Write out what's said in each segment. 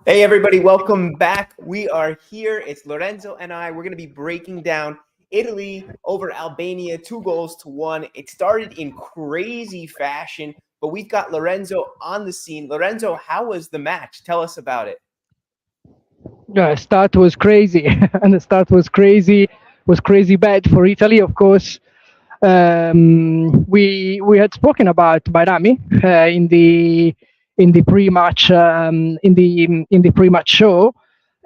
Hey everybody, welcome back. We are here. It's Lorenzo and I. We're going to be breaking down Italy over Albania, 2-1. It started in crazy fashion, but we've got Lorenzo on the scene. Lorenzo, how was the match? Tell us about it. Yeah, start was crazy, and the start was crazy bad for Italy, of course. We had spoken about Bairami in the pre-match in the pre-match show,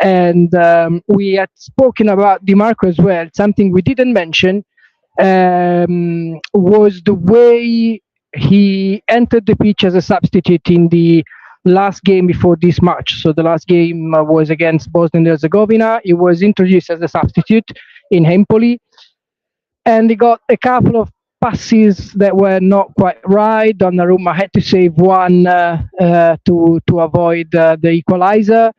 and we had spoken about Di Marco as well. Something we didn't mention was the way he entered the pitch as a substitute in the last game before this match. So the last game was against Bosnia and Herzegovina. He was introduced as a substitute in Empoli, and he got a couple of passes that were not quite right. Donnarumma had to save one to avoid the equalizer,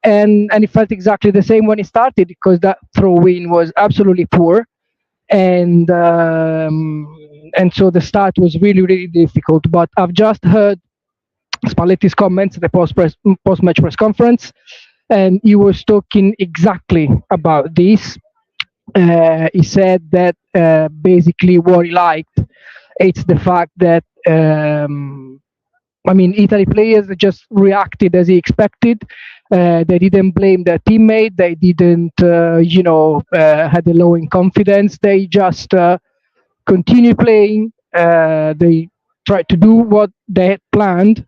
and it felt exactly the same when he started because that throw-in was absolutely poor, and so the start was really difficult. But I've just heard Spalletti's comments at the post match press conference, and he was talking exactly about this. He said that basically what he liked it's the fact that Italy players just reacted as he expected. They didn't blame their teammate. They didn't, had a low in confidence. They just continued playing. They tried to do what they had planned.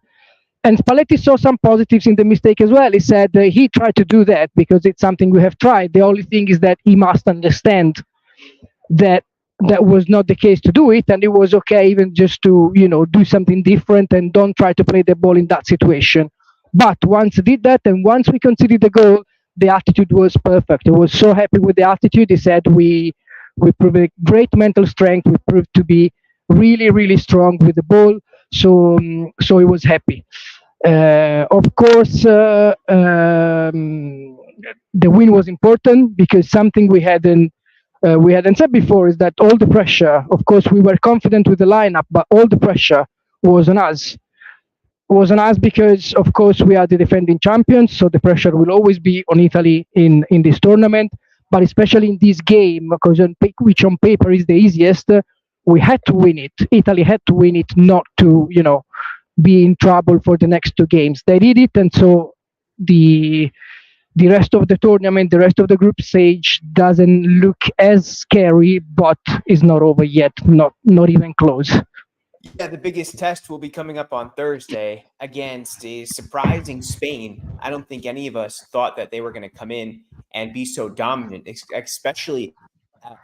And Spalletti saw some positives in the mistake as well. He said he tried to do that because it's something we have tried. The only thing is that he must understand that that was not the case to do it, and it was okay even just to do something different and don't try to play the ball in that situation. But once he did that, and once we conceded the goal, the attitude was perfect. He was so happy with the attitude. He said we proved a great mental strength. We proved to be really strong with the ball. So he was happy. Of course, the win was important because something we hadn't said before is that all the pressure, of course, we were confident with the lineup, but all the pressure was on us. Was on us because, of course, we are the defending champions, so the pressure will always be on Italy in this tournament. But especially in this game, because which on paper is the easiest, we had to win it. Italy had to win it, not to be in trouble for the next two games. They did it, and so the rest of the tournament, the rest of the group stage doesn't look as scary, but is not over yet, not even close. Yeah, the biggest test will be coming up on Thursday against a surprising Spain. I don't think any of us thought that they were going to come in and be so dominant, especially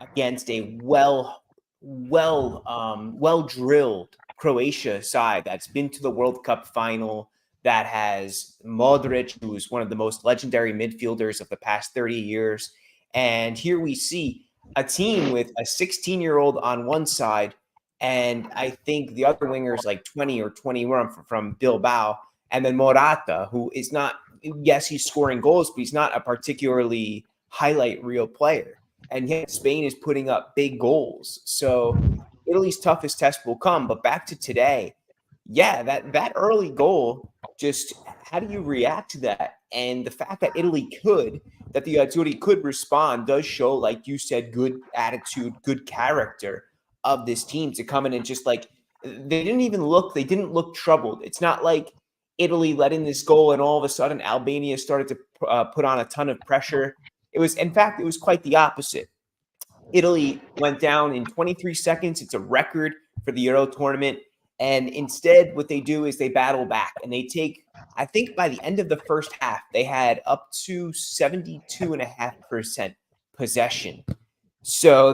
against a well drilled Croatia side that's been to the World Cup final, that has Modric, who's one of the most legendary midfielders of the past 30 years. And here we see a team with a 16-year-old on one side, and I think the other wingers like 20 or 21 from Bilbao, and then Morata, who is not, yes, he's scoring goals, but he's not a particularly highlight reel player. And yet Spain is putting up big goals. So Italy's toughest test will come. But back to today, yeah, that early goal, just how do you react to that? And the fact that that the Azzurri could respond does show, like you said, good attitude, good character of this team to come in and just like, they didn't look troubled. It's not like Italy let in this goal and all of a sudden Albania started to put on a ton of pressure. In fact, it was quite the opposite. Italy went down in 23 seconds. It's a record for the Euro tournament. And instead, what they do is they battle back and they take, I think by the end of the first half, they had up to 72.5% possession. So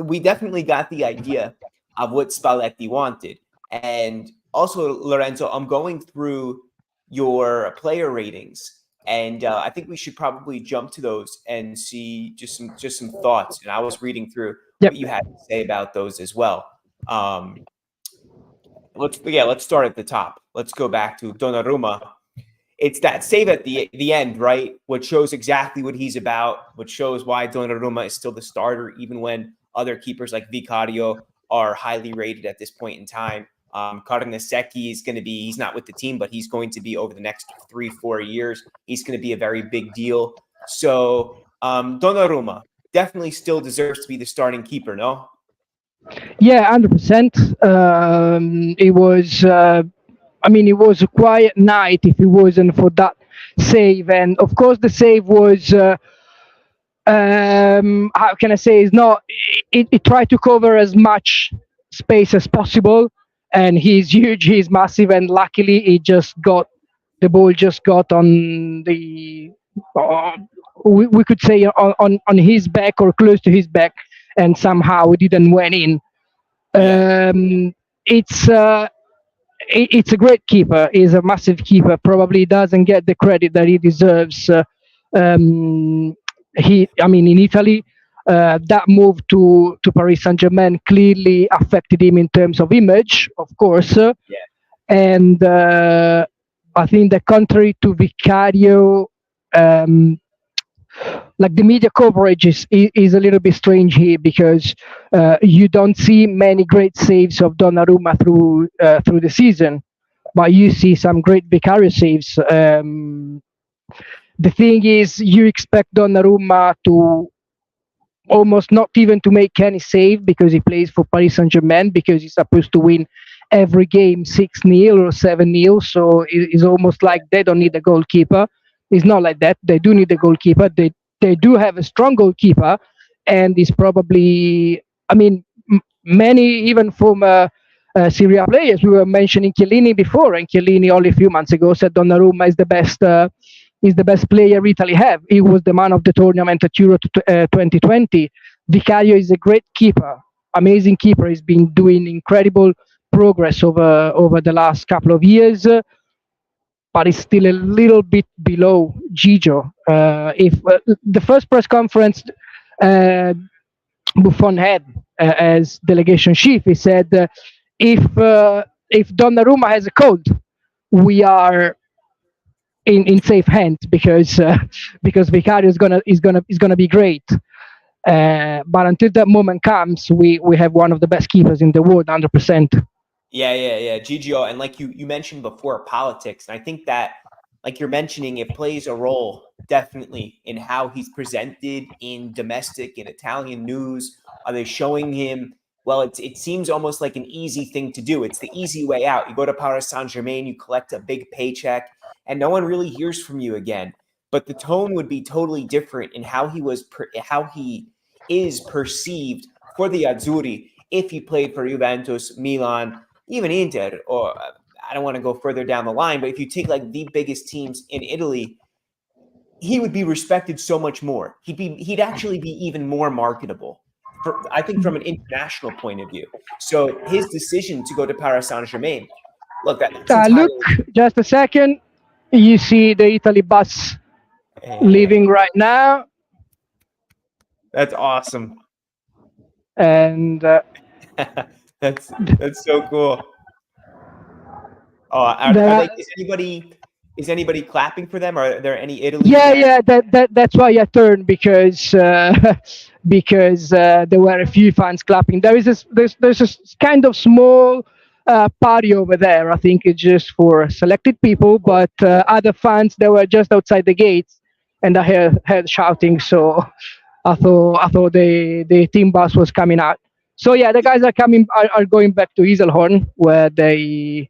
we definitely got the idea of what Spalletti wanted. And also, Lorenzo, I'm going through your player ratings, and I think we should probably jump to those and see just some thoughts. And I was reading through Yep. what you had to say about those as well. Let's start at the top. Let's go back to Donnarumma. It's that save at the end, right? What shows exactly what he's about, what shows why Donnarumma is still the starter, even when other keepers like Vicario are highly rated at this point in time. Carnesecchi is going to be, he's not with the team, but he's going to be over the next 3-4 years. He's going to be a very big deal. So Donnarumma definitely still deserves to be the starting keeper, no? Yeah, 100%. It was, it was a quiet night if it wasn't for that save. And of course, the save was, how can I say, it's not, it tried to cover as much space as possible. And he's huge, he's massive, and luckily the ball just got on the, we could say on his back or close to his back, and somehow it didn't went in. It's a great keeper. He's a massive keeper. Probably doesn't get the credit that he deserves. In Italy, that move to Paris Saint-Germain clearly affected him in terms of image, of course. And I think that contrary to Vicario, like the media coverage is a little bit strange here, because you don't see many great saves of Donnarumma through the season, but you see some great Vicario saves. The thing is, you expect Donnarumma to almost not even to make any save, because he plays for Paris Saint-Germain, because he's supposed to win every game 6-0 or 7-0. So it's almost like they don't need a goalkeeper. It's not like that. They do need a goalkeeper. They do have a strong goalkeeper, and it's probably, many even former Serie A players. We were mentioning Chiellini before, and Chiellini only a few months ago said Donnarumma is the best player Italy have. He was the man of the tournament at Euro 2020. Vicario is a great keeper, amazing keeper. He's been doing incredible progress over the last couple of years. But it's still a little bit below Gigio. If the first press conference Buffon had as delegation chief, he said, if Donnarumma has a cold, we are in safe hands, because Vicario is gonna be great. But until that moment comes, we have one of the best keepers in the world, 100%. Yeah. Gigio, and like you mentioned before, politics. And I think that, like you're mentioning, it plays a role definitely in how he's presented in domestic and Italian news. Are they showing him? Well, it seems almost like an easy thing to do. It's the easy way out. You go to Paris Saint-Germain, you collect a big paycheck, and no one really hears from you again. But the tone would be totally different in how he is perceived for the Azzurri if he played for Juventus, Milan, even Inter, or I don't want to go further down the line, but if you take like the biggest teams in Italy, he would be respected so much more. He'd actually be even more marketable, I think, from an international point of view. So his decision to go to Paris Saint-Germain, look, look, just a second. You see the Italy bus leaving right now. That's awesome. And that's so cool. Is anybody clapping for them? Are there any Italy? Yeah. That's why I turned, because there were a few fans clapping. There's a kind of small party over there. I think it's just for selected people, but other fans, they were just outside the gates, and I heard shouting. So I thought the team bus was coming out. So yeah, the guys are going back to Iserlohn, where they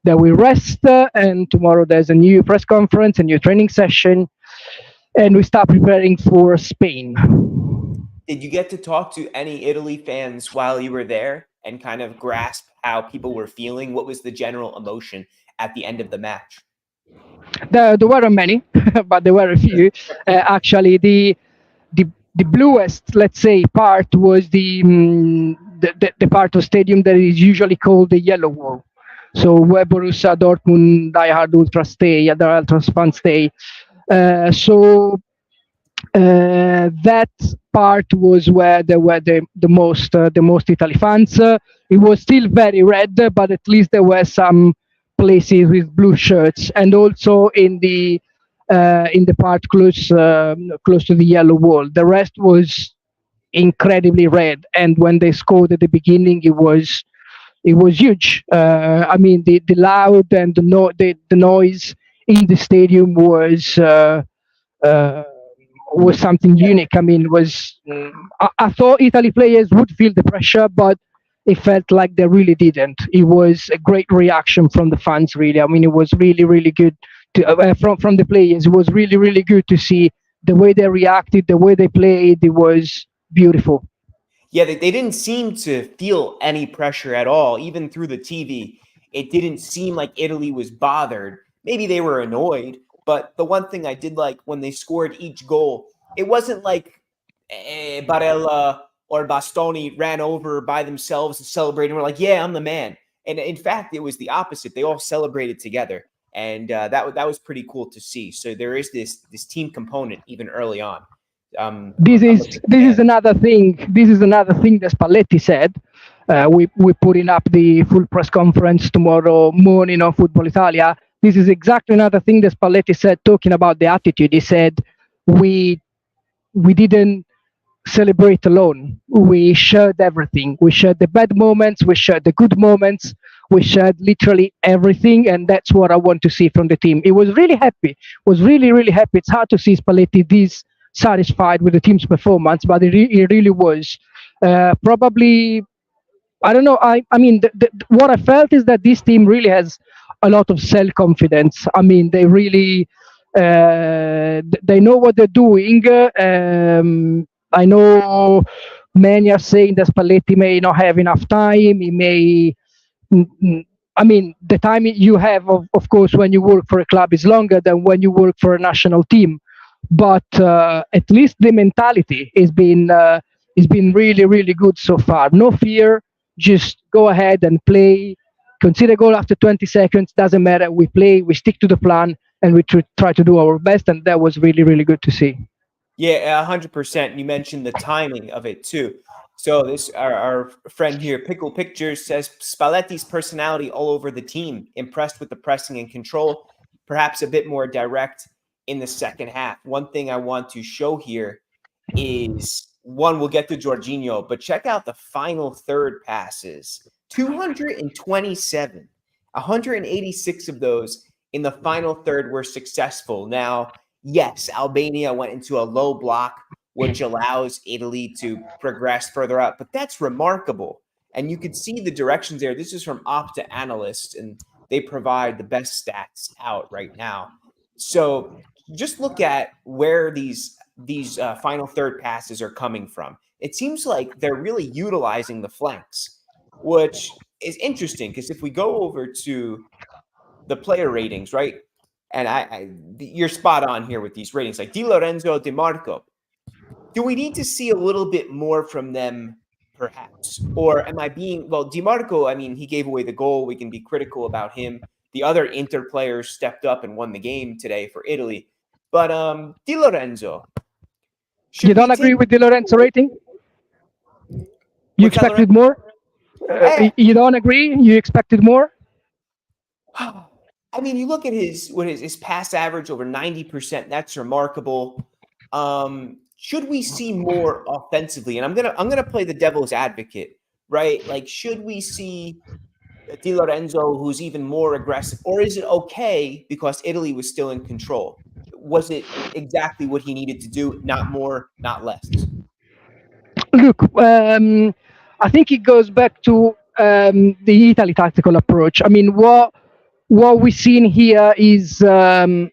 will rest, and tomorrow there's a new press conference, a new training session, and we start preparing for Spain. Did you get to talk to any Italy fans while you were there and kind of grasp how people were feeling? What was the general emotion at the end of the match? There weren't many, but there were a few. Actually, the bluest, let's say, part was the part of stadium that is usually called the yellow wall. So where Borussia Dortmund diehard ultras stay, other ultras fans stay. So that part was where there were the most Italy fans. It was still very red, but at least there were some places with blue shirts, and also in the part close to the yellow wall. The rest was incredibly red, and when they scored at the beginning, it was it was huge. I mean, the loud and the noise in the stadium uh, was something unique. I mean, I thought Italy players would feel the pressure, but it felt like they really didn't. It was a great reaction from the fans, really. I mean, it was really, really good from the players. It was really, really good to see the way they reacted, the way they played. It was beautiful. Yeah, they didn't seem to feel any pressure at all, even through the TV. It didn't seem like Italy was bothered. Maybe they were annoyed, but the one thing I did like when they scored each goal, it wasn't like Barella or Bastoni ran over by themselves and celebrated. And were like, "Yeah, I'm the man." And in fact, it was the opposite. They all celebrated together, and that was pretty cool to see. So there is this team component even early on. This is another thing. This is another thing that Spalletti said. We're putting up the full press conference tomorrow morning on Football Italia. This is exactly another thing that Spalletti said, talking about the attitude. He said, we didn't celebrate alone. We shared everything. We shared the bad moments. We shared the good moments. We shared literally everything, and that's what I want to see from the team. It was really happy. Was really, really happy. It's hard to see Spalletti this satisfied with the team's performance, but it really was. Probably, I don't know. I mean, what I felt is that this team really has a lot of self-confidence. I mean, they really they know what they're doing. I know many are saying that Spalletti may not have enough time. He may. I mean, the time you have, of course, when you work for a club is longer than when you work for a national team. But at least the mentality has been really, really good so far. No fear, just go ahead and play. Consider goal after 20 seconds, doesn't matter. We play, we stick to the plan, and we try to do our best. And that was really, really good to see. Yeah, 100%. You mentioned the timing of it too. So this our friend here, Pickle Pictures, says Spalletti's personality all over the team. Impressed with the pressing and control, perhaps a bit more direct in the second half. One thing I want to show here is one, we'll get to Jorginho, but check out the final third passes. 227, 186 of those in the final third were successful. Now, yes, Albania went into a low block, which allows Italy to progress further up, but that's remarkable. And you could see the directions there. This is from Opta Analyst, and they provide the best stats out right now. So just look at where these final third passes are coming from. It seems like they're really utilizing the flanks, which is interesting because if we go over to the player ratings, right? And you're spot on here with these ratings, like Di Lorenzo, Di Marco. Do we need to see a little bit more from them, perhaps? Or am I being, well, Di Marco, I mean, he gave away the goal. We can be critical about him. The other Inter players stepped up and won the game today for Italy. But Di Lorenzo. You don't agree with Di Lorenzo rating? You expected more? You don't agree? You expected more? I mean, you look at his pass average over 90%. That's remarkable. Should we see more offensively? And I'm gonna play the devil's advocate, right? Like, should we see Di Lorenzo who's even more aggressive, or is it okay because Italy was still in control? Was it exactly what he needed to do? Not more, not less. Look, I think it goes back to the Italy tactical approach. I mean, what we've seen here is something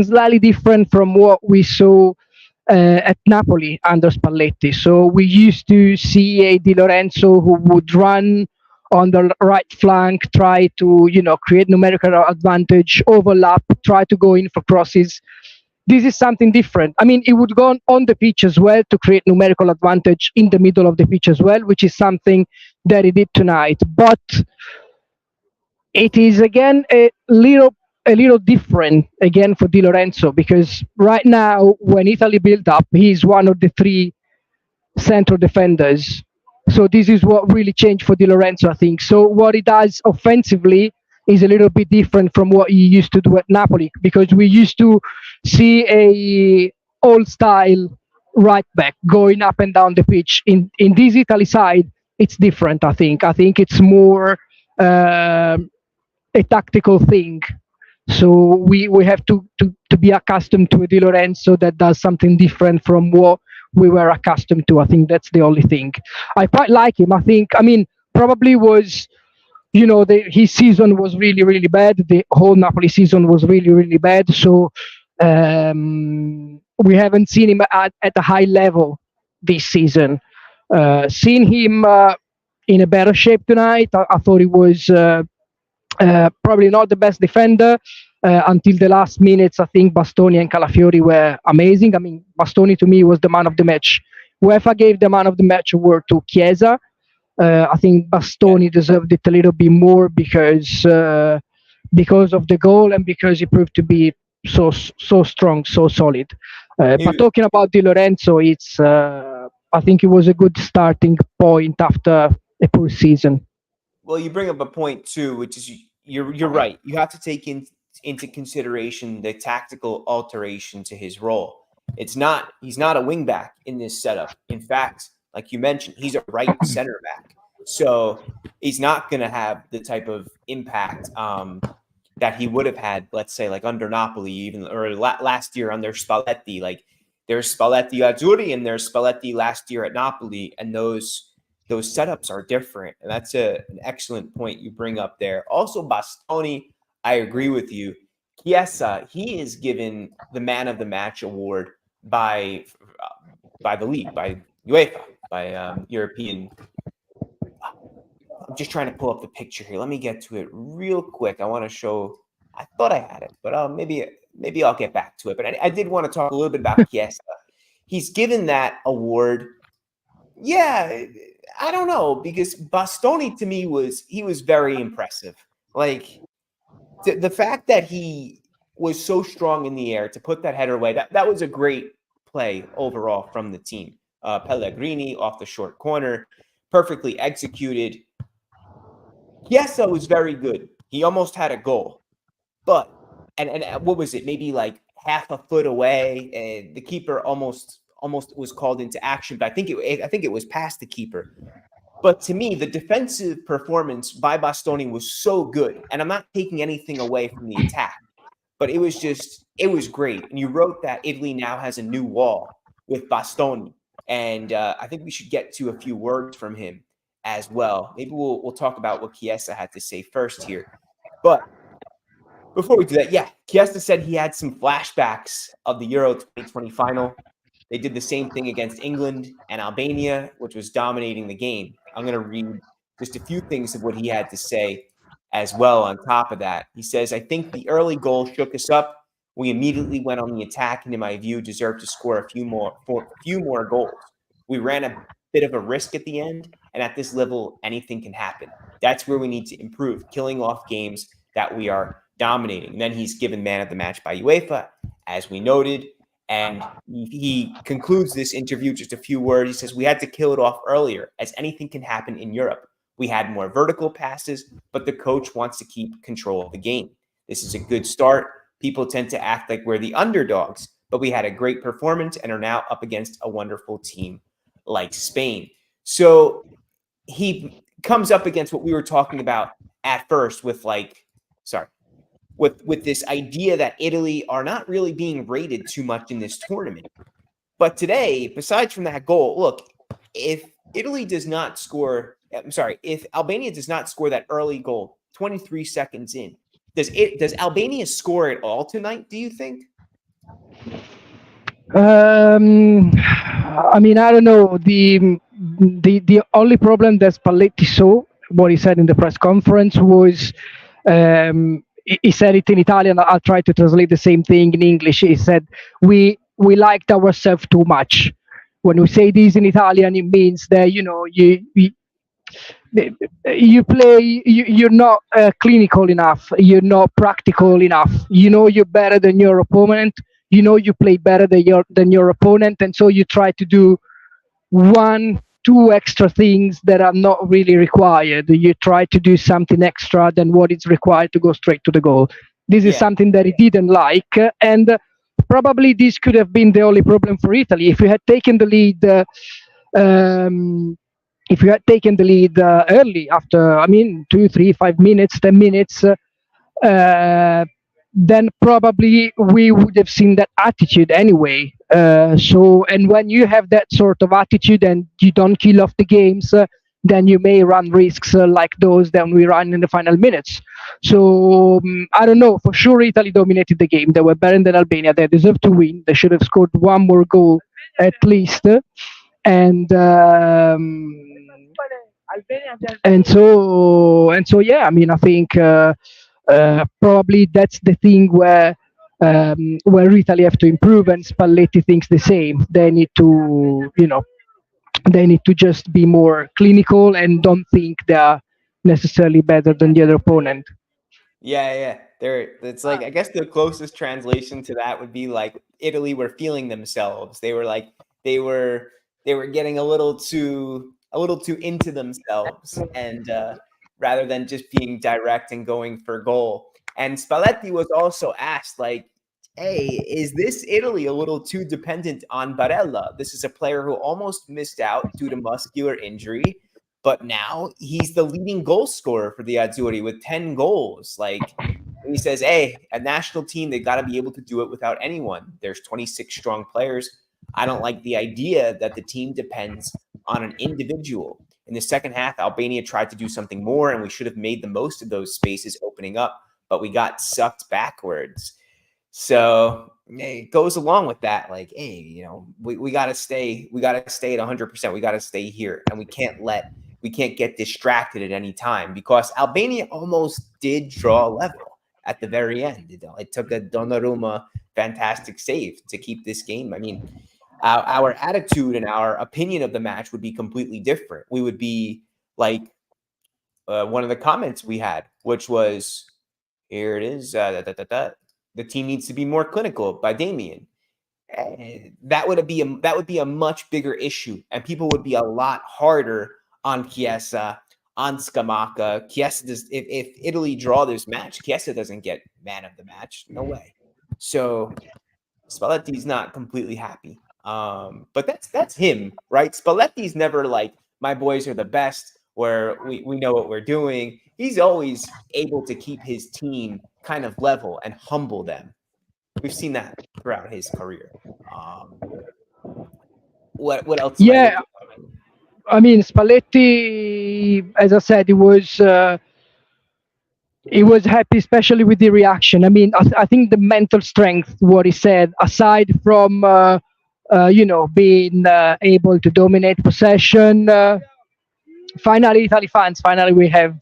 slightly different from what we saw at Napoli under Spalletti. So we used to see a Di Lorenzo who would run on the right flank, try to create numerical advantage, overlap, try to go in for crosses. This is something different. I mean, it would go on the pitch as well to create numerical advantage in the middle of the pitch as well, which is something that he did tonight. But it is again a little different again for Di Lorenzo, because right now when Italy build up, he's one of the three central defenders. So this is what really changed for Di Lorenzo, I think. So what he does offensively is a little bit different from what he used to do at Napoli, because we used to see a old style right back going up and down the pitch. In this Italy side, it's different. I think it's more a tactical thing. So we have to be accustomed to a Di Lorenzo that does something different from what we were accustomed to. I think that's the only thing. I quite like him. I mean, probably was, his season was really, really bad. The whole Napoli season was really, really bad. So we haven't seen him at a high level this season. Seeing him in a better shape tonight, I thought he was probably not the best defender until the last minutes. I think Bastoni and Calafiori were amazing. I mean, Bastoni to me was the man of the match. UEFA gave the man of the match award to Chiesa. I think Bastoni deserved it a little bit more because of the goal and because he proved to be so strong, so solid. But talking about Di Lorenzo, it's I think it was a good starting point after a poor season. Well, you bring up a point too, which is you're right. You have to take into consideration the tactical alteration to his role. He's not a wing back in this setup. In fact, like you mentioned, he's a right center back. So he's not going to have the type of impact that he would have had, let's say, like under Napoli, or last year under Spalletti. Like there's Spalletti Azzurri and there's Spalletti last year at Napoli, and those setups are different. And that's an excellent point you bring up there. Also, Bastoni, I agree with you. Chiesa, he is given the man of the match award by the league, by UEFA, by European. I'm just trying to pull up the picture here. Let me get to it real quick. I want to show. I thought I had it, but maybe I'll get back to it. But I did want to talk a little bit about Chiesa. He's given that award. Yeah, I don't know, because Bastoni to me was very impressive. Like the fact that he was so strong in the air to put that header away, that was a great play overall from the team. Pellegrini off the short corner, perfectly executed. Chiesa was very good. He almost had a goal, but and what was it? Maybe like half a foot away, and the keeper almost was called into action. But I think it was past the keeper. But to me, the defensive performance by Bastoni was so good, and I'm not taking anything away from the attack, but it was great. And you wrote that Italy now has a new wall with Bastoni, and I think we should get to a few words from him as well. Maybe we'll talk about what Chiesa had to say first here. But before we do that, yeah, Chiesa said he had some flashbacks of the Euro 2020 final. They did the same thing against England and Albania, which was dominating the game. I'm going to read just a few things of what he had to say as well on top of that. He says, I think the early goal shook us up. We immediately went on the attack and, in my view, deserved to score a few more goals. We ran a bit of a risk at the end, and at this level, anything can happen. That's where we need to improve, killing off games that we are dominating. And then he's given man of the match by UEFA, as we noted. And he concludes this interview, just a few words. He says, we had to kill it off earlier, as anything can happen in Europe. We had more vertical passes, but the coach wants to keep control of the game. This is a good start. People tend to act like we're the underdogs, but we had a great performance and are now up against a wonderful team like Spain. So he comes up against what we were talking about at first with this idea that Italy are not really being rated too much in this tournament. But today, besides from that goal, look, if Albania does not score that early goal 23 seconds in, does Albania score at all tonight, do you think? I mean, I don't know. The only problem that Spalletti saw, what he said in the press conference, was he said it in Italian. I'll try to translate the same thing in English. He said we liked ourselves too much. When we say this in Italian, it means that you play. You're not clinical enough. You're not practical enough. You're better than your opponent. You play better than your opponent, and so you try to do 1-2 extra things that are not really required. You try to do something extra than what is required to go straight to the goal. This is something that he didn't like, and probably this could have been the only problem for Italy. If we had taken the lead if you had taken the lead early after, 2, 3, 5 minutes, 10 minutes, then probably we would have seen that attitude anyway. And when you have that sort of attitude and you don't kill off the games, then you may run risks like those that we ran in the final minutes. So I don't know. For sure, Italy dominated the game. They were better than Albania. They deserved to win. They should have scored one more goal at least. And and so yeah. I think probably that's the thing where Italy have to improve, and Spalletti thinks the same. They need to just be more clinical and don't think they are necessarily better than the other opponent. Yeah. It's like, I guess the closest translation to that would be like Italy were feeling themselves. They were like they were getting a little too into themselves, and rather than just being direct and going for goal. And Spalletti was also asked, like, hey, is this Italy a little too dependent on Barella? This is a player who almost missed out due to muscular injury, but now he's the leading goal scorer for the Azzurri with 10 goals. Like, he says, hey, a national team, they got to be able to do it without anyone. There's 26 strong players. I don't like the idea that the team depends on an individual. In the second half, Albania tried to do something more, and we should have made the most of those spaces opening up, but we got sucked backwards. So it goes along with that. Like, hey, we got to stay at 100%. We got to stay here, and we can't get distracted at any time, because Albania almost did draw level at the very end. It took a Donnarumma fantastic save to keep this game. I mean, our attitude and our opinion of the match would be completely different. We would be like one of the comments we had, which was, here it is, the team needs to be more clinical, by Damien. That would be a much bigger issue, and people would be a lot harder on Chiesa, on Scamacca. Chiesa does, if Italy draw this match, Chiesa doesn't get man of the match. No way. So Spalletti's not completely happy. But that's him, right? Spalletti's never like, my boys are the best, where we know what we're doing. He's always able to keep his team kind of level and humble them. We've seen that throughout his career. What else? Yeah, Spalletti, as I said, he was happy, especially with the reaction. I think the mental strength, what he said, aside from being able to dominate possession. Finally, Italy fans. Finally, we have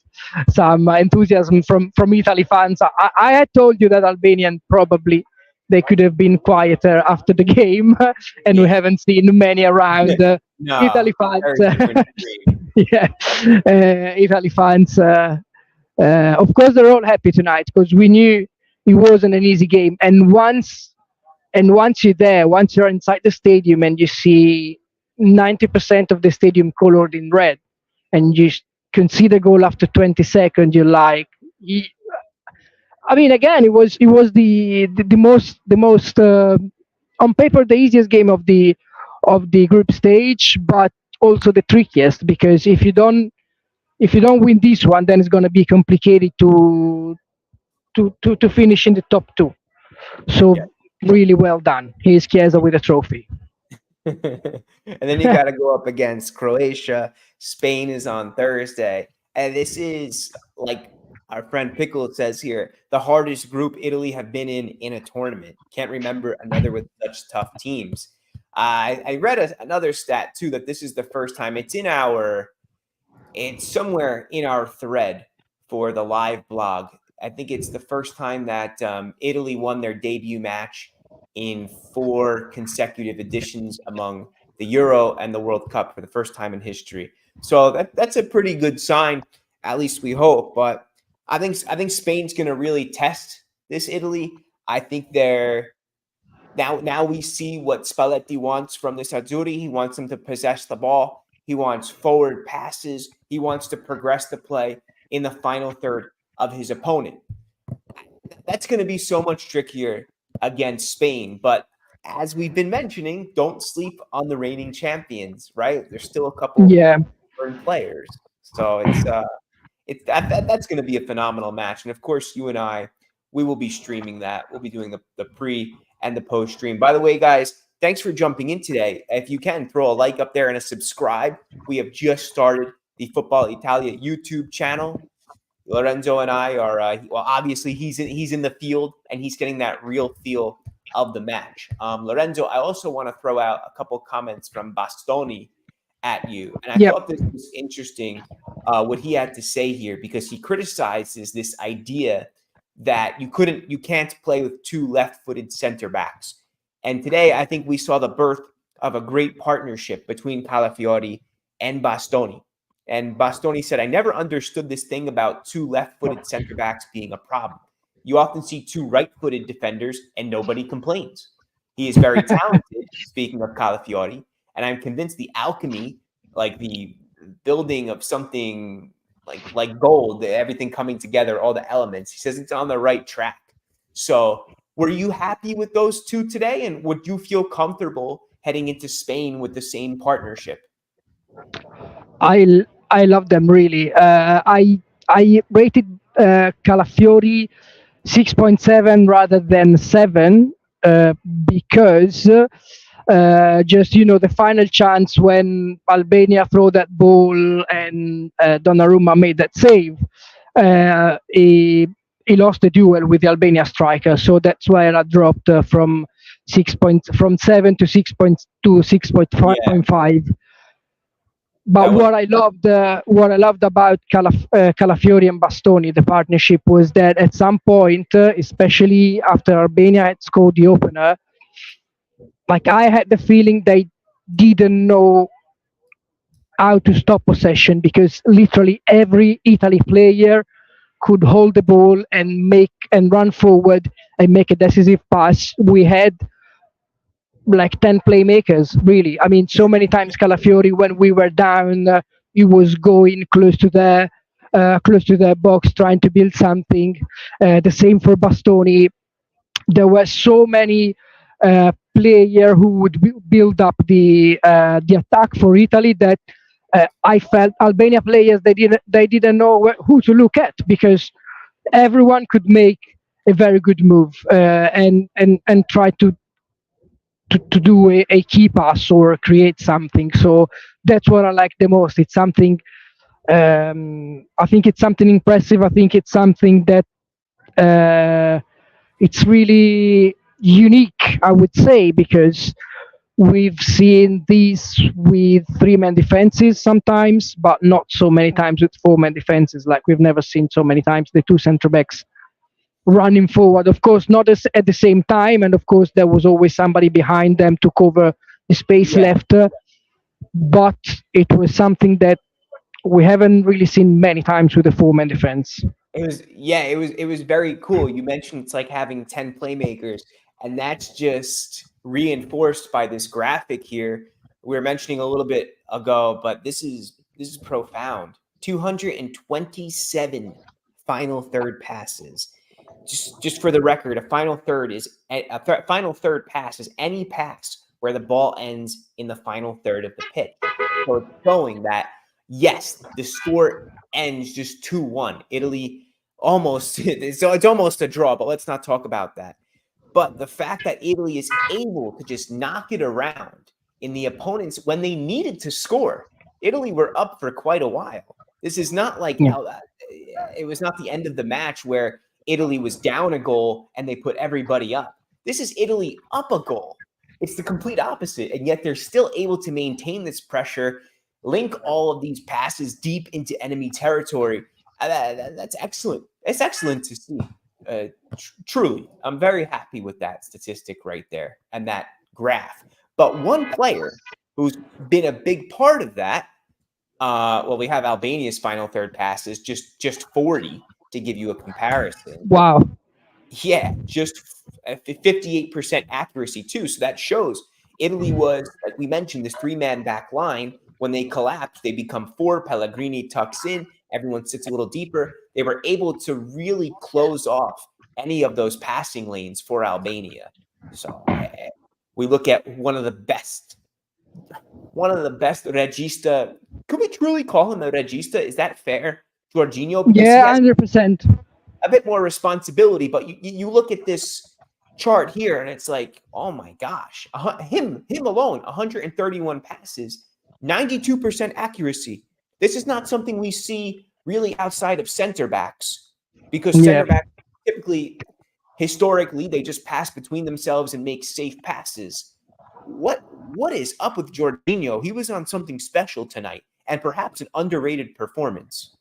some enthusiasm from Italy fans. I had told you that Albanian probably they could have been quieter after the game, and we haven't seen many around. No, Italy fans. Italy fans. Of course, they're all happy tonight because we knew it wasn't an easy game. And once you're there, once you're inside the stadium and you see 90% of the stadium colored in red, and you can see the goal after 20 seconds, you're like, again, it was the most on paper the easiest game of the group stage, but also the trickiest, because if you don't win this one, then it's going to be complicated to finish in the top two. So really well done. Here's Chiesa with a trophy. And then you got to go up against Croatia. Spain is on Thursday. And this is, like our friend Pickle says here, the hardest group Italy have been in a tournament. Can't remember another with such tough teams. I read another stat, too, that this is the first time. It's somewhere in our thread for the live blog. I think it's the first time that Italy won their debut match in 4 consecutive editions among the Euro and the World Cup, for the first time in history. So that's a pretty good sign, at least we hope. But I think Spain's going to really test this Italy. I think they're now we see what Spalletti wants from this Azzurri. He wants them to possess the ball. He wants forward passes. He wants to progress the play in the final third of his opponent. That's going to be so much trickier against Spain. But as we've been mentioning, don't sleep on the reigning champions, right? There's still a couple foreign players. So that's going to be a phenomenal match. And of course, you and I, we will be streaming that. We'll be doing the pre and the post stream. By the way, guys, thanks for jumping in today. If you can, throw a like up there and a subscribe. We have just started the Football Italia YouTube channel. Lorenzo and I are well, obviously he's in the field and he's getting that real feel of the match. Lorenzo, I also want to throw out a couple comments from Bettoni at you, and I thought this was interesting what he had to say here, because he criticizes this idea that you can't play with two left-footed center backs. And today I think we saw the birth of a great partnership between Calafiori and Bettoni. And Bettoni said, I never understood this thing about two left-footed center backs being a problem. You often see two right-footed defenders and nobody complains. He is very talented, speaking of Calafiori, and I'm convinced the alchemy, like the building of something like gold, everything coming together, all the elements, he says it's on the right track. So were you happy with those two today? And would you feel comfortable heading into Spain with the same partnership? I love them really. I rated Calafiori 6.7 rather than 7 because just the final chance when Albania threw that ball and Donnarumma made that save, he lost the duel with the Albania striker. So that's why I dropped from 7 to 6.2, 6.5. But what I loved about Calafiori and Bettoni, the partnership, was that at some point, especially after Albania had scored the opener, like I had the feeling they didn't know how to stop possession, because literally every Italy player could hold the ball and run forward and make a decisive pass. We had like 10 playmakers, really. I mean, so many times Calafiori, when we were down, he was going close to the box trying to build something. The same for Bettoni. There were so many players who would build up the attack for Italy that I felt Albania players, they didn't know who to look at, because everyone could make a very good move and try to do a key pass or create something. So that's what I like the most. It's something, I think it's something impressive. I think it's something that it's really unique, I would say, because we've seen these with 3-man defenses sometimes, but not so many times with 4-man defenses. Like we've never seen so many times the two centre backs running forward, of course, not at the same time, and of course there was always somebody behind them to cover the space left, but it was something that we haven't really seen many times with a 4-man defense. It was very cool. You mentioned it's like having 10 playmakers, and that's just reinforced by this graphic here we were mentioning a little bit ago, but this is profound. 227 final third passes. Just for the record, a final third pass is any pass where the ball ends in the final third of the pitch. So it's showing that yes, the score ends just 2-1. Italy almost, so it's almost a draw, but let's not talk about that. But the fact that Italy is able to just knock it around in the opponents when they needed to score. Italy were up for quite a while. This is not like it was not the end of the match where Italy was down a goal and they put everybody up. This is Italy up a goal. It's the complete opposite, and yet they're still able to maintain this pressure, link all of these passes deep into enemy territory. That's excellent. It's excellent to see. Truly, I'm very happy with that statistic right there and that graph. But one player who's been a big part of that, we have Albania's final third passes, just 40 to give you a comparison. Wow. Yeah, just 58% accuracy too. So that shows Italy was, like we mentioned, this 3-man back line. When they collapse, they become 4. Pellegrini tucks in. Everyone sits a little deeper. They were able to really close off any of those passing lanes for Albania. So we look at one of the best one of the best regista. Could we truly call him a regista? Is that fair, Jorginho? Because he Yeah, has 100%. a bit more responsibility. But you look at this chart here, and it's like, oh my gosh, him alone, 131 passes, 92% accuracy. This is not something we see really outside of center backs, because Yeah. center backs typically, historically, they just pass between themselves and make safe passes. What is up with Jorginho? He was on something special tonight, and perhaps an underrated performance.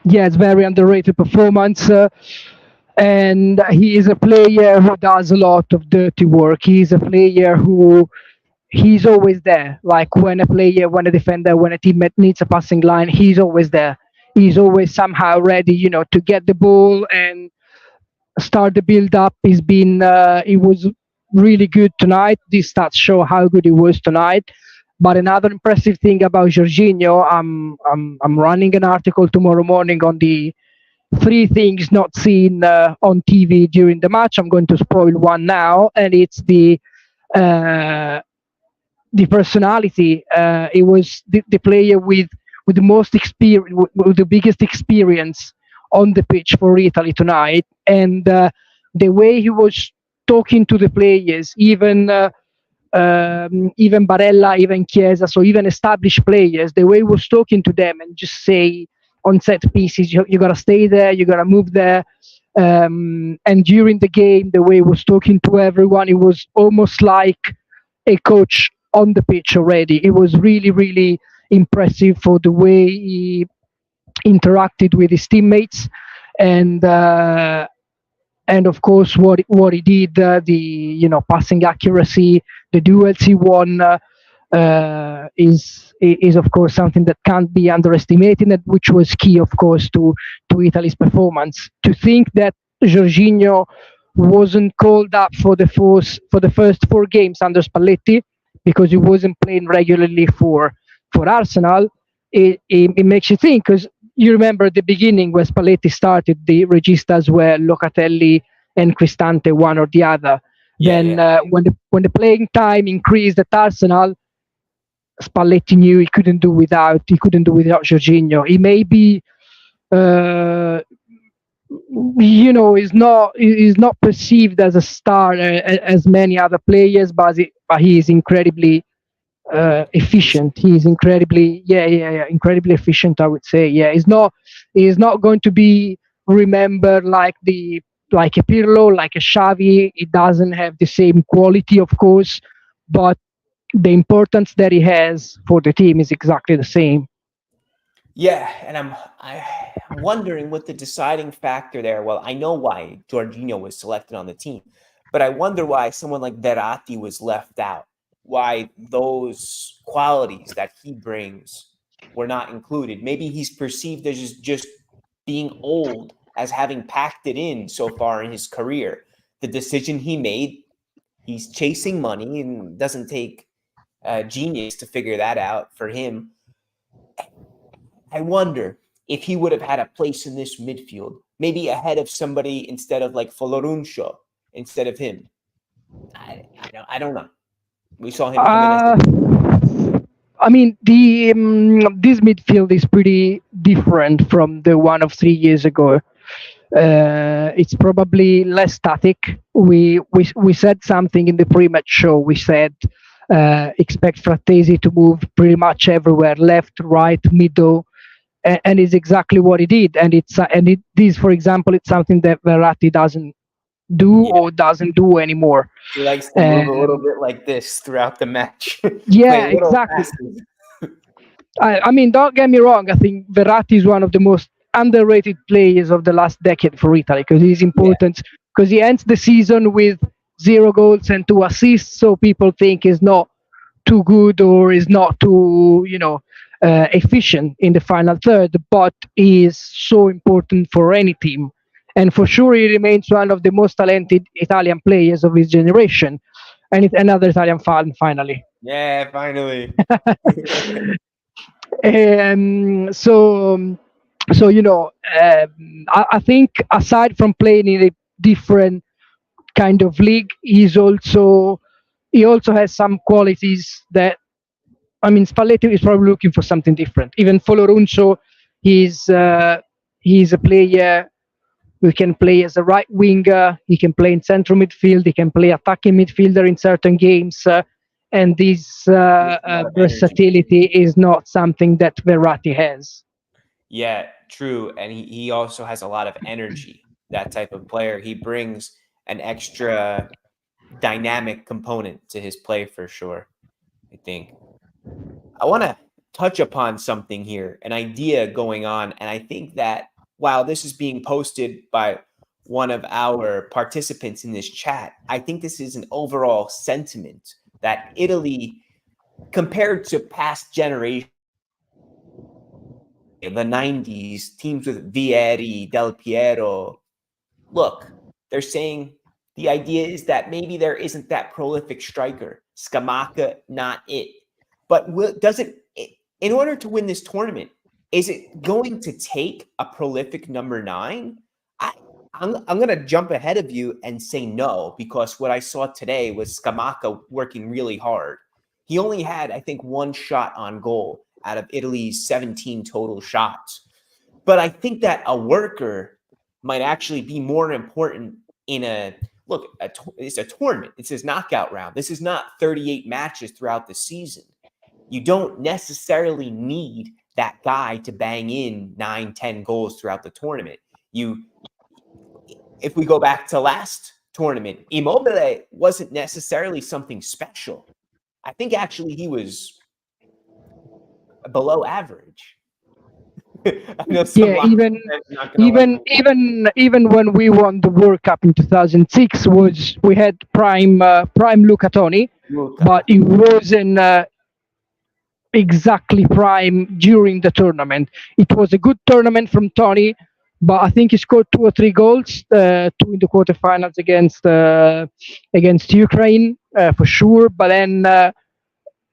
Yeah, it's very underrated performance. And he is a player who does a lot of dirty work. He's a player who he's always there. Like when a defender, when a teammate needs a passing line, he's always there. He's always somehow ready, to get the ball and start the build up. He was really good tonight. These stats show how good he was tonight. But another impressive thing about Jorginho, I'm running an article tomorrow morning on the three things not seen on TV during the match. I'm going to spoil one now, and it's uh, the personality. It was the player with the most experience, with the biggest experience on the pitch for Italy tonight, and the way he was talking to the players, even Barella, even Chiesa, so even established players, the way he was talking to them and just say on set pieces, you gotta stay there, you gotta move there. And during the game, the way he was talking to everyone, it was almost like a coach on the pitch already. It was really, really impressive for the way he interacted with his teammates, and of course what he did, the passing accuracy, the duels he won, is of course something that can't be underestimated, and which was key, of course, to Italy's performance. To think that Jorginho wasn't called up for the first four games under Spalletti because he wasn't playing regularly for Arsenal, it makes you think, because you remember at the beginning when Spalletti started, the registas were Locatelli and Cristante, one or the other. Then when the playing time increased at Arsenal, Spalletti knew he couldn't do without Jorginho. He may be, is not perceived as a star as many other players, but he is incredibly efficient. He's incredibly efficient, I would say. Yeah, he's not going to be remembered like a Pirlo, like a Xavi. He doesn't have the same quality, of course, but the importance that he has for the team is exactly the same. Yeah, and I'm wondering what the deciding factor there. Well, I know why Jorginho was selected on the team, but I wonder why someone like Verratti was left out. Why those qualities that he brings were not included. Maybe he's perceived as just being old, as having packed it in so far in his career. The decision he made, he's chasing money, and doesn't take genius to figure that out for him. I wonder if he would have had a place in this midfield, maybe ahead of somebody instead of like Foloruncio, instead of him. I don't know. We saw him come in. I mean, this midfield is pretty different from the one of 3 years ago. It's probably less static. We said something in the pre-match show. We said expect Frattesi to move pretty much everywhere, left, right, middle, and it's exactly what he did. This, for example, it's something that Verratti doesn't do or doesn't do anymore. He likes to move a little bit like this throughout the match. Yeah, exactly. I mean, don't get me wrong. I think Verratti is one of the most underrated players of the last decade for Italy, because he's important, because he ends the season with 0 goals and 2 assists, so people think he's not too good or is not too efficient in the final third, but he is so important for any team, and for sure he remains one of the most talented Italian players of his generation. And it's another Italian fan, finally. Yeah, finally. I think aside from playing in a different kind of league, he also has some qualities that I mean, Spalletti is probably looking for something different. Even for Lorenzo, he's a player who can play as a right winger. He can play in central midfield. He can play attacking midfielder in certain games. And this versatility is not something that Verratti has. Yeah, true. And he also has a lot of energy, that type of player. He brings an extra dynamic component to his play for sure, I think. I want to touch upon something here, an idea going on. And I think that while this is being posted by one of our participants in this chat, I think this is an overall sentiment that Italy, compared to past generations, the 90s, teams with Vieri, Del Piero, look, they're saying the idea is that maybe there isn't that prolific striker. Scamacca, not it. But does it, in order to win this tournament, is it going to take a prolific number 9? I'm going to jump ahead of you and say no, because what I saw today was Scamacca working really hard. He only had, I think, 1 shot on goal out of Italy's 17 total shots. But I think that a worker might actually be more important in it's a tournament. It's his knockout round. This is not 38 matches throughout the season. You don't necessarily need that guy to bang in 9, 10 goals throughout the tournament. If we go back to last tournament, Immobile wasn't necessarily something special. I think actually he was below average. I know even when we won the World Cup in 2006, we had prime Luca Toni, but it wasn't exactly prime during the tournament. It was a good tournament from Toni, but I think he scored 2 or 3 goals, 2 in the quarterfinals against Ukraine for sure, but then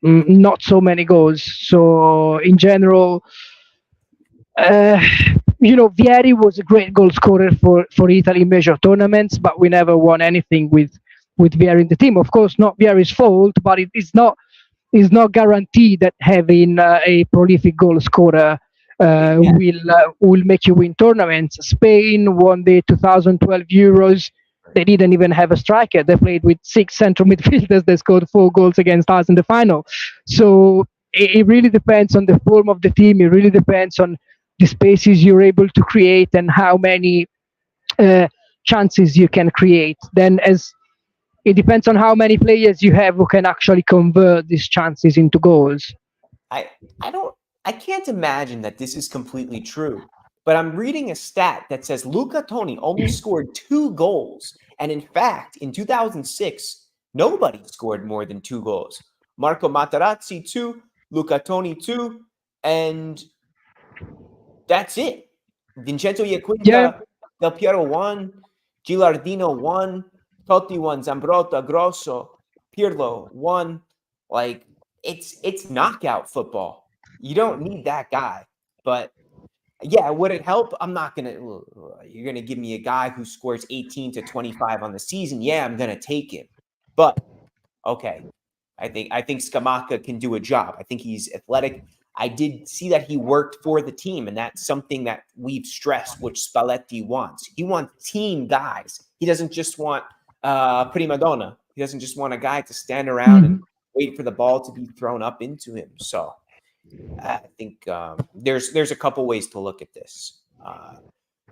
not so many goals. So in general, Vieri was a great goal scorer for Italy in major tournaments, but we never won anything with Vieri in the team. Of course, not Vieri's fault, but it is not guaranteed that having a prolific goal scorer will make you win tournaments. Spain won the 2012 Euros. They didn't even have a striker. They played with 6 central midfielders. They scored 4 goals against us in the final. So it really depends on the form of the team. It really depends on the spaces you're able to create and how many chances you can create. Then it depends on how many players you have who can actually convert these chances into goals. I can't imagine that this is completely true, but I'm reading a stat that says Luca Toni only scored 2 goals. And in fact, in 2006, nobody scored more than 2 goals. Marco Materazzi 2, Luca Toni 2, and that's it. Vincenzo Iaquinta, Del Piero 1, Gilardino 1, Totti 1, Zambrotta, Grosso, Pirlo 1. Like, it's knockout football. You don't need that guy. But yeah, would it help? I'm not gonna. You're gonna give me a guy who scores 18 to 25 on the season. Yeah, I'm gonna take him. But okay, I think Scamacca can do a job. I think he's athletic. I did see that he worked for the team, and that's something that we've stressed, which Spalletti wants. He wants team guys. He doesn't just want prima donna. He doesn't just want a guy to stand around and wait for the ball to be thrown up into him. So I think there's a couple ways to look at this.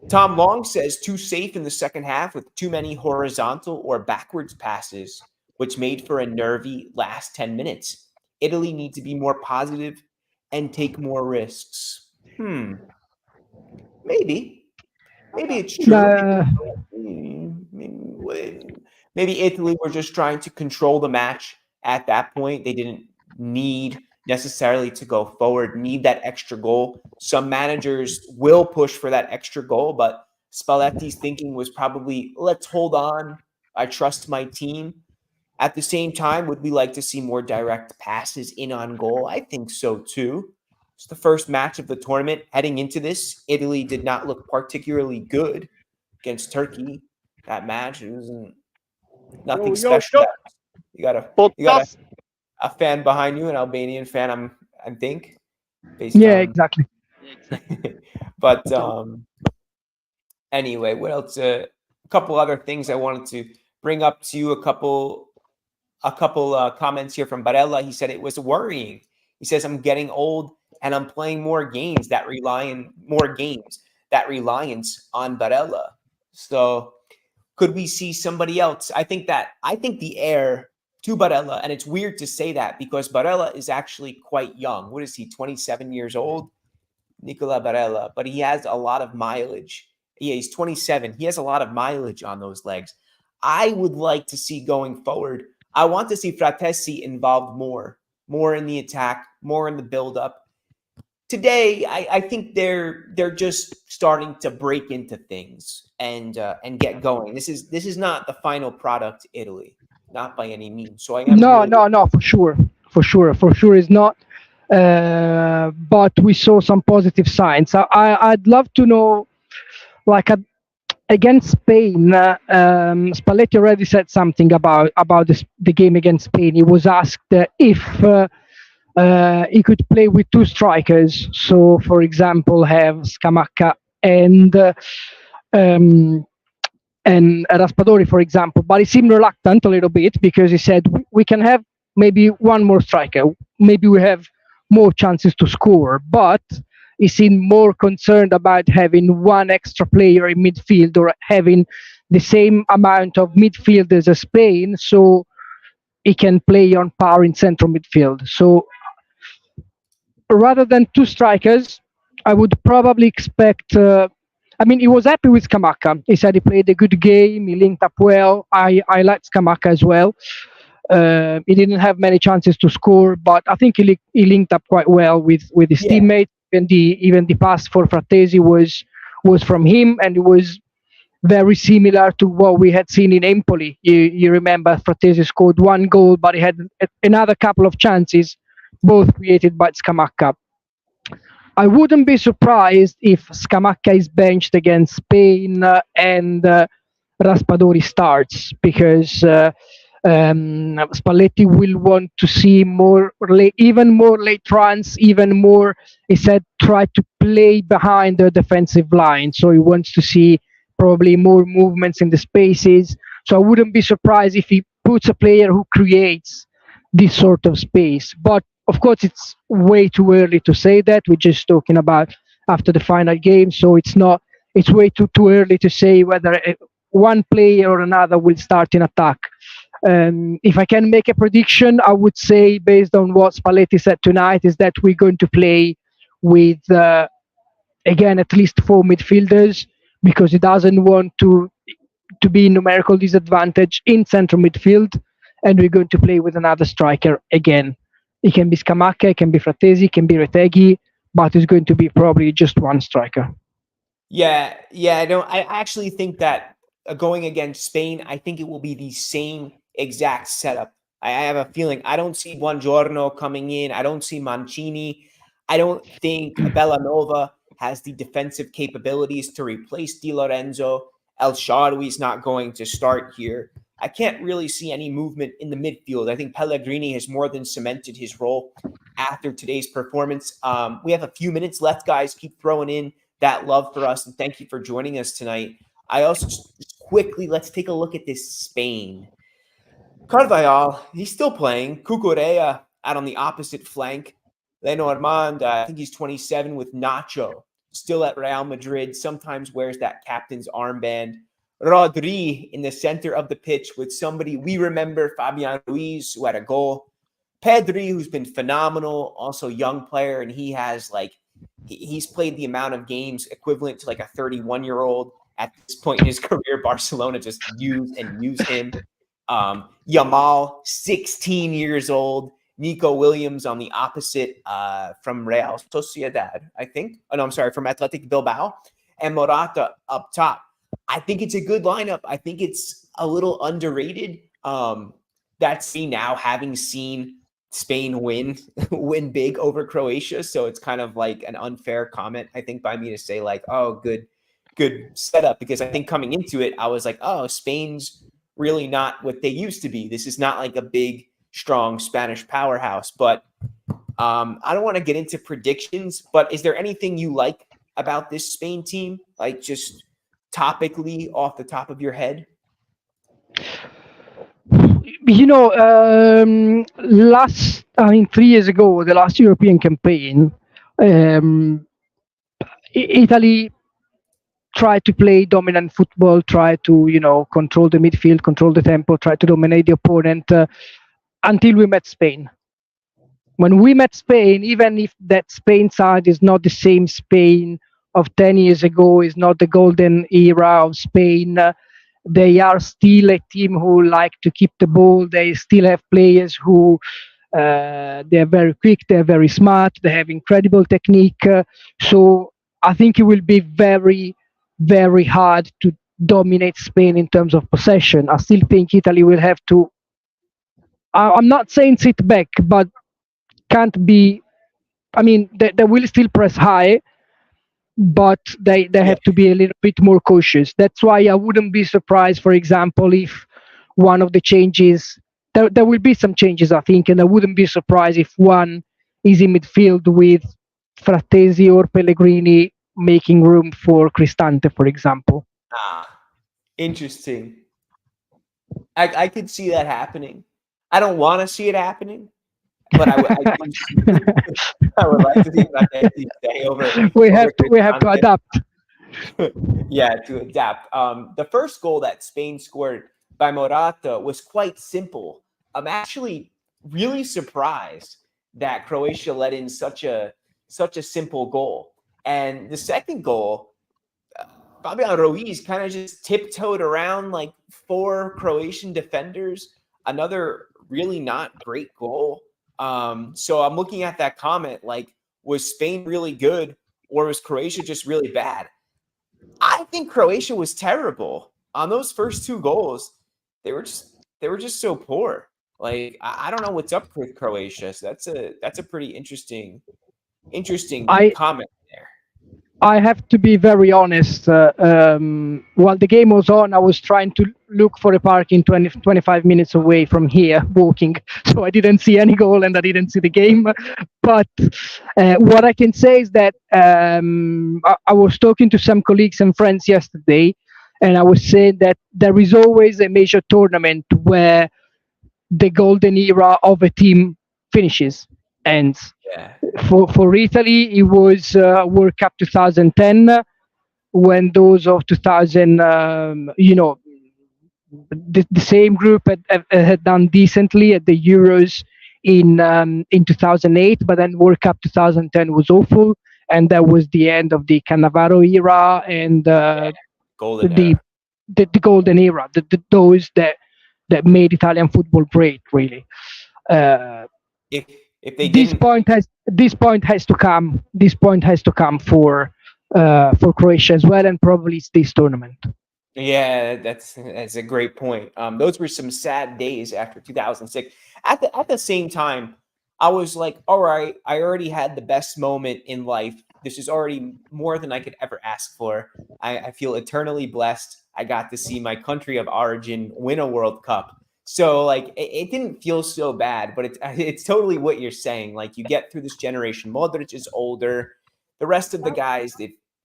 Tom Long says too safe in the second half with too many horizontal or backwards passes, which made for a nervy last 10 minutes. Italy need to be more positive and take more risks. Maybe it's true. Maybe Italy were just trying to control the match at that point. They didn't need necessarily to go forward, need that extra goal. Some managers will push for that extra goal, but Spalletti's thinking was probably, let's hold on. I trust my team. At the same time, would we like to see more direct passes in on goal? I think so too. It's the first match of the tournament. Heading into this, Italy did not look particularly good against Turkey. That match, it wasn't nothing special. You gotta a fan behind you, an Albanian fan, I think, based Yeah, on. exactly. But anyway, what else? A couple other things I wanted to bring up to you. A couple comments here from Barella. He said it was worrying. He says, I'm getting old and I'm playing more games that rely reliance on Barella. So could we see somebody else? I think the heir to Barella, and it's weird to say that because Barella is actually quite young. What is he, 27 years old? Nicola Barella, but he has a lot of mileage. Yeah, he's 27. He has a lot of mileage on those legs. I would like to see going forward. I want to see Fratesi involved more in the attack, more in the build-up. Today, I think they're just starting to break into things and get going. This is not the final product, Italy, not by any means. So I am No, for sure is not. But we saw some positive signs. I'd love to know, like against Spain, Spalletti already said something about the game against Spain. He was asked if he could play with two strikers. So, for example, have Scamacca um, and Raspadori, for example. But he seemed reluctant a little bit because he said we can have maybe one more striker. Maybe we have more chances to score. But he seemed more concerned about having one extra player in midfield or having the same amount of midfielders as Spain, so he can play on par in central midfield. So rather than two strikers, I would probably expect. He was happy with Scamacca. He said he played a good game. He linked up well. I liked Scamacca as well. He didn't have many chances to score, but I think he linked up quite well with his teammates. Even the pass for Fratesi was from him, and it was very similar to what we had seen in Empoli. You remember Fratesi scored one goal, but he had another couple of chances, both created by Scamacca. I wouldn't be surprised if Scamacca is benched against Spain and Raspadori starts, because Spalletti will want to see even more late runs, even more, he said, try to play behind the defensive line. So he wants to see probably more movements in the spaces. So I wouldn't be surprised if he puts a player who creates this sort of space. But of course, it's way too early to say that. We're just talking about after the final game, so it's way too early to say whether one player or another will start in attack. If I can make a prediction, I would say, based on what Spalletti said tonight, is that we're going to play with, again, at least four midfielders, because he doesn't want to be in numerical disadvantage in central midfield, and we're going to play with another striker again. It can be Scamacca, it can be Fratesi, it can be Retegui, but it's going to be probably just one striker. Yeah. I actually think that going against Spain, I think it will be the same exact setup. I have a feeling. I don't see Buongiorno coming in. I don't see Mancini. I don't think Bellanova has the defensive capabilities to replace Di Lorenzo. El Shaarawy is not going to start here. I can't really see any movement in the midfield. I think Pellegrini has more than cemented his role after today's performance. We have a few minutes left, guys. Keep throwing in that love for us, and thank you for joining us tonight. I also just quickly, let's take a look at this Spain. Carvajal, he's still playing. Cucurella out on the opposite flank. Lenormand, I think he's 27 with Nacho, still at Real Madrid, sometimes wears that captain's armband. Rodri in the center of the pitch with somebody we remember, Fabian Ruiz, who had a goal. Pedri, who's been phenomenal, also young player, and he has he's played the amount of games equivalent to like a 31-year-old at this point in his career. Barcelona just use him. Yamal, 16 years old. Nico Williams on the opposite from Real Sociedad, I think. Oh, no, I'm sorry, from Athletic Bilbao. And Morata up top. I think it's a good lineup. I think it's a little underrated. That's me now having seen Spain win big over Croatia. So it's kind of like an unfair comment, I think, by me to say like, oh, good setup. Because I think coming into it, I was like, oh, Spain's really not what they used to be. This is not like a big strong Spanish powerhouse. But I don't want to get into predictions, but is there anything you like about this Spain team? Like just topically off the top of your head? Last, 3 years ago, the last European campaign, Italy tried to play dominant football, tried to, control the midfield, control the tempo, try to dominate the opponent until we met Spain. When we met Spain, even if that Spain side is not the same Spain of 10 years ago, is not the golden era of Spain, they are still a team who like to keep the ball. They still have players who they're very quick, they're very smart, they have incredible technique. So I think it will be very, very hard to dominate Spain in terms of possession. I still think Italy will have to, I'm not saying sit back, but can't be, they will still press high, but they have to be a little bit more cautious. That's why I wouldn't be surprised, for example, if one of the changes, there will be some changes, I think, and I wouldn't be surprised if one is in midfield with Frattesi or Pellegrini making room for Cristante, for example. Interesting. I could see that happening. I don't want to see it happening, but I would like to think about that over. We have to adapt. Yeah, to adapt. The first goal that Spain scored by Morata was quite simple. I'm actually really surprised that Croatia let in such a simple goal. And the second goal, Fabian Ruiz kind of just tiptoed around like 4 Croatian defenders. Another really not great goal. So I'm looking at that comment like, was Spain really good or was Croatia just really bad? I think Croatia was terrible on those first 2 goals. They were just so poor. Like I don't know what's up with Croatia. So that's a pretty interesting comment there. I have to be very honest. While the game was on, I was trying to look for a parking 25 minutes away from here, walking. So I didn't see any goal and I didn't see the game. But what I can say is that I was talking to some colleagues and friends yesterday, and I was saying that there is always a major tournament where the golden era of a team finishes. And for Italy, it was World Cup 2010, when those of 2000, the same group had done decently at the Euros in 2008, but then World Cup 2010 was awful, and that was the end of the Cannavaro era and the golden era, those that made Italian football great, really. If they this point has to come. This point has to come for Croatia as well, and probably it's this tournament. Yeah, that's a great point. Those were some sad days after 2006. At the same time, I was like, all right, I already had the best moment in life. This is already more than I could ever ask for. I feel eternally blessed. I got to see my country of origin win a World Cup. So like it didn't feel so bad, but it's totally what you're saying. Like you get through this generation. Modric is older. The rest of the guys,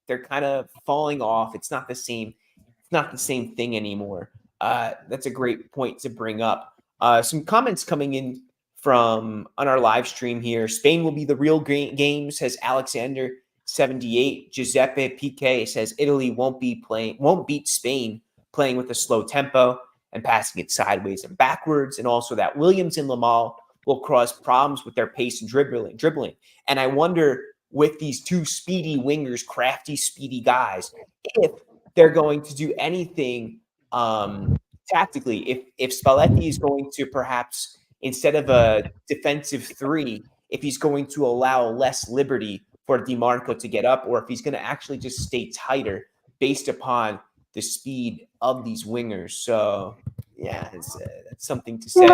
they're kind of falling off. It's not the same. It's not the same thing anymore. That's a great point to bring up. Some comments coming in on our live stream here. Spain will be the real game, says Alexander 78. Giuseppe Piqué says Italy won't beat Spain playing with a slow tempo and passing it sideways and backwards, and also that Williams and Lamal will cause problems with their pace and dribbling. And I wonder, with these 2 speedy wingers, crafty, speedy guys, if they're going to do anything tactically. If Spalletti is going to perhaps, instead of a defensive 3, if he's going to allow less liberty for Di Marco to get up, or if he's going to actually just stay tighter based upon the speed of these wingers. So, yeah, that's something to say.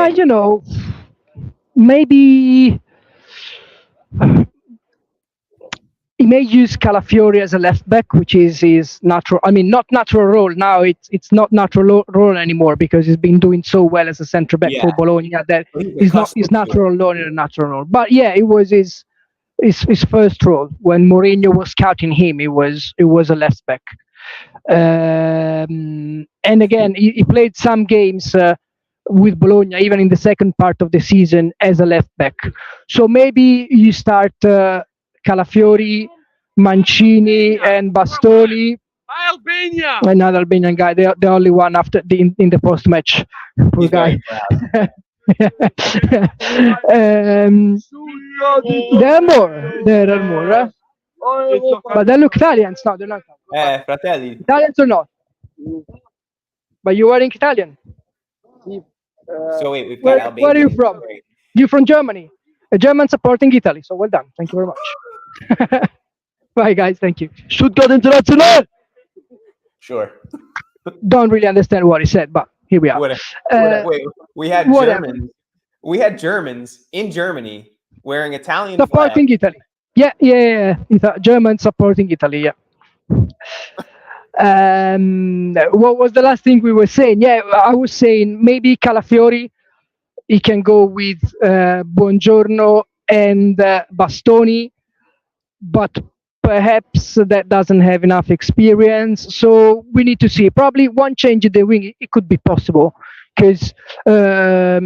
Maybe he may use Calafiori as a left back, which is his natural. I mean, not natural role now. It's not natural role anymore because he's been doing so well as a centre back for Bologna that he's not his natural role in a natural role. But yeah, it was his first role when Mourinho was scouting him. It was a left back. And again, he played some games with Bologna, even in the second part of the season, as a left back. So maybe you start Calafiori, Mancini, and Bastoni. Albania! Another Albanian guy, the only one after in the post match. Poor guy. There are more. But they look Italians. No, they're not. Fratelli. Italians or not? But you wearing Italian. So wait, we've got Albania. Where are you from? You're from Germany. A German supporting Italy. So well done. Thank you very much. Bye, guys. Thank you. Stuttgart International! Sure. Don't really understand what he said, but here we are. Wait, we had Germans. We had Germans in Germany wearing Italian supporting flag. Italy. Yeah. German supporting Italy. Yeah. What was the last thing we were saying? Yeah, I was saying maybe Calafiori. He can go with Buongiorno and Bastoni, but perhaps that doesn't have enough experience. So we need to see. Probably one change in the wing, it could be possible because Di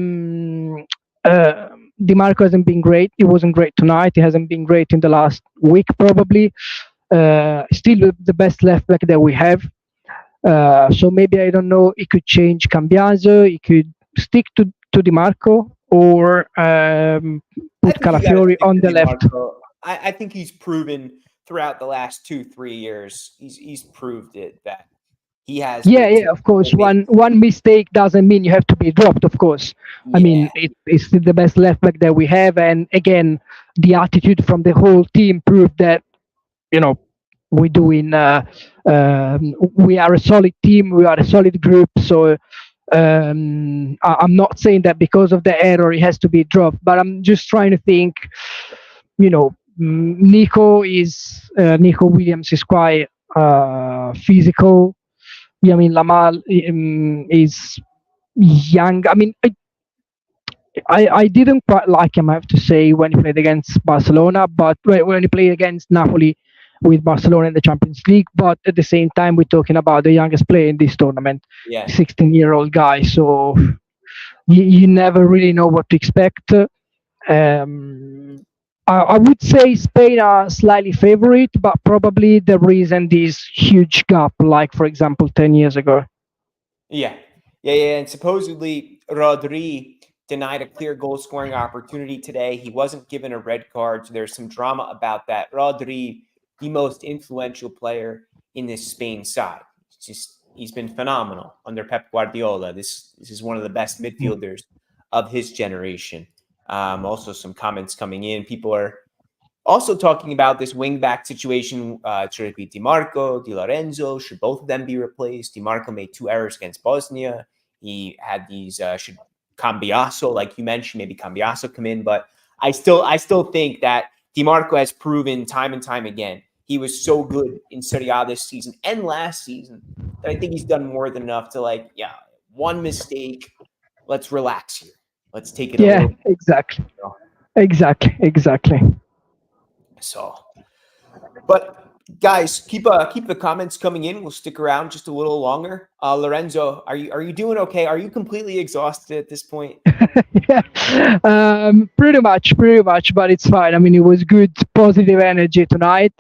Marco hasn't been great. He wasn't great tonight. He hasn't been great in the last week, probably. Still the best left back that we have. So maybe, I don't know, he could change Cambiaso. He could stick to Di Marco or put Calafiori on the left. I think he's proven throughout the last 2-3 years, he's proved it that he has. Yeah, of course. One mistake doesn't mean you have to be dropped, of course. Yeah. I mean, it's still the best left back that we have. And again, the attitude from the whole team proved that, we're doing, we are a solid team, we are a solid group. So I'm not saying that because of the error he has to be dropped, but I'm just trying to think, Nico Williams is quite physical. I mean, Lamal is young. I mean, I didn't quite like him, I have to say, when he played against Barcelona, but when he played against Napoli with Barcelona in the Champions League. But at the same time, we're talking about the youngest player in this tournament, 16-year-old guy. So you never really know what to expect. I would say Spain are slightly favorite, but probably there isn't this huge gap, like, for example, 10 years ago. Yeah. And supposedly Rodri denied a clear goal-scoring opportunity today. He wasn't given a red card, so there's some drama about that. Rodri, the most influential player in this Spain side. He's been phenomenal under Pep Guardiola. This is one of the best midfielders of his generation. Also, some comments coming in. People are also talking about this wing-back situation. Should it be Di Marco, Di Lorenzo? Should both of them be replaced? Di Marco made 2 errors against Bosnia. He had these, should Cambiaso, like you mentioned, maybe Cambiaso come in. But I still think that Di Marco has proven time and time again he was so good in Serie A this season and last season that I think he's done more than enough to one mistake. Let's relax here. Let's take it. Yeah, exactly. So, but guys, keep the comments coming in. We'll stick around just a little longer. Lorenzo, are you doing okay? Are you completely exhausted at this point? Pretty much, but it's fine. I mean, it was good, positive energy tonight.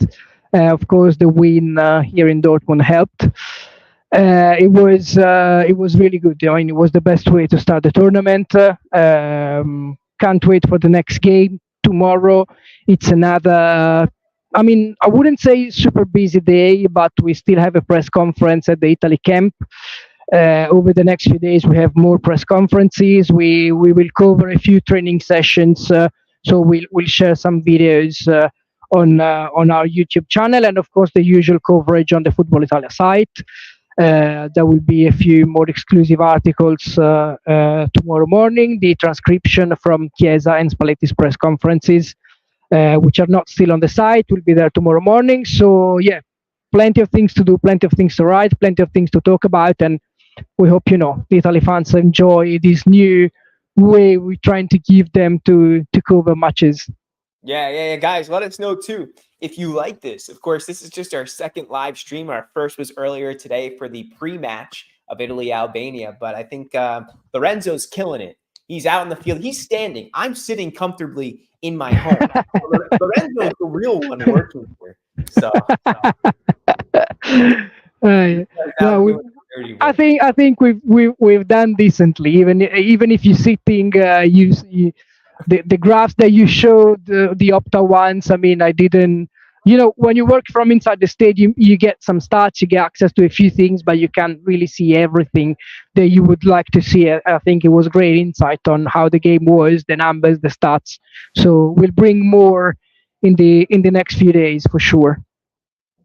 Of course, the win here in Dortmund helped. It was really good. I mean, it was the best way to start the tournament. Can't wait for the next game tomorrow. It's another, I mean, I wouldn't say super busy day, but we still have a press conference at the Italy camp. Over the next few days, we have more press conferences. We will cover a few training sessions. So we'll share some videos on our YouTube channel, and of course the usual coverage on the Football Italia site. There will be a few more exclusive articles tomorrow morning, the transcription from Chiesa and Spalletti's press conferences, which are not still on the site, will be there tomorrow morning. So yeah, plenty of things to do, plenty of things to write, plenty of things to talk about, and we hope the Italy fans enjoy this new way we're trying to give them to cover matches. Yeah, guys, let us know too if you like this. Of course, this is just our second live stream. Our first was earlier today for the pre-match of Italy-Albania, but I think Lorenzo's killing it. He's out in the field. He's standing. I'm sitting comfortably in my home. Lorenzo's the real one working here. So I think we've done decently. Even if you're sitting, the graphs that you showed, the Opta ones. I mean, I didn't. When you work from inside the stadium, you get some stats, you get access to a few things, but you can't really see everything that you would like to see. I think it was great insight on how the game was, the numbers, the stats. So we'll bring more in the next few days for sure.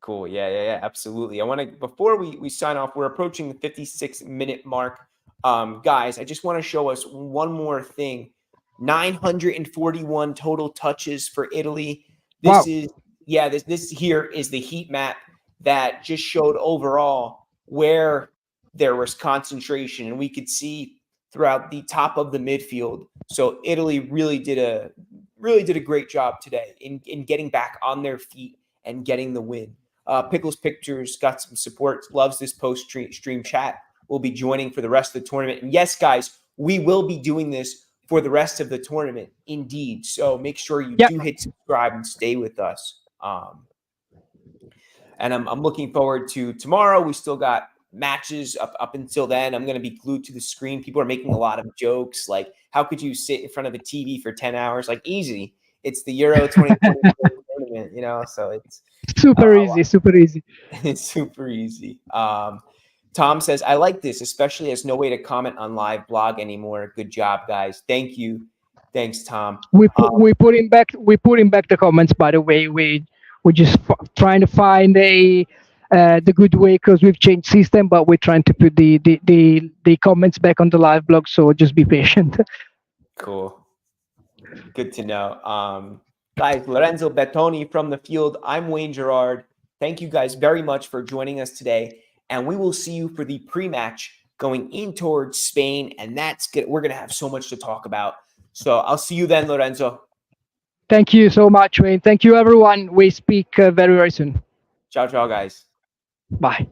Cool. Yeah, absolutely. I want to, before we sign off, we're approaching the 56-minute mark. Guys, I just want to show us one more thing. 941 total touches for Italy. This here is the heat map that just showed overall where there was concentration, and we could see throughout the top of the midfield. So Italy really did a great job today in getting back on their feet and getting the win. Pickles Pictures got some support, loves this post-stream chat. We'll be joining for the rest of the tournament. And yes, guys, we will be doing this for the rest of the tournament, indeed. So make sure you do hit subscribe and stay with us. And I'm looking forward to tomorrow. We still got matches up until then. I'm going to be glued to the screen. People are making a lot of jokes like, how could you sit in front of a TV for 10 hours? Like, easy. It's the Euro 2024 tournament, so it's super easy. It's super easy. Tom says, I like this, especially as no way to comment on live blog anymore. Good job, guys. Thank you. Thanks, Tom. We put him back the comments, by the way. We're just trying to find the good way, because we've changed system, but we're trying to put the comments back on the live blog, so just be patient. Cool. Good to know. Guys, Lorenzo Bettoni from the field. I'm Wayne Girard. Thank you guys very much for joining us today. And we will see you for the pre-match going in towards Spain. And that's good. We're going to have so much to talk about. So I'll see you then, Lorenzo. Thank you so much, Wayne. Thank you, everyone. We speak very, very soon. Ciao, guys. Bye.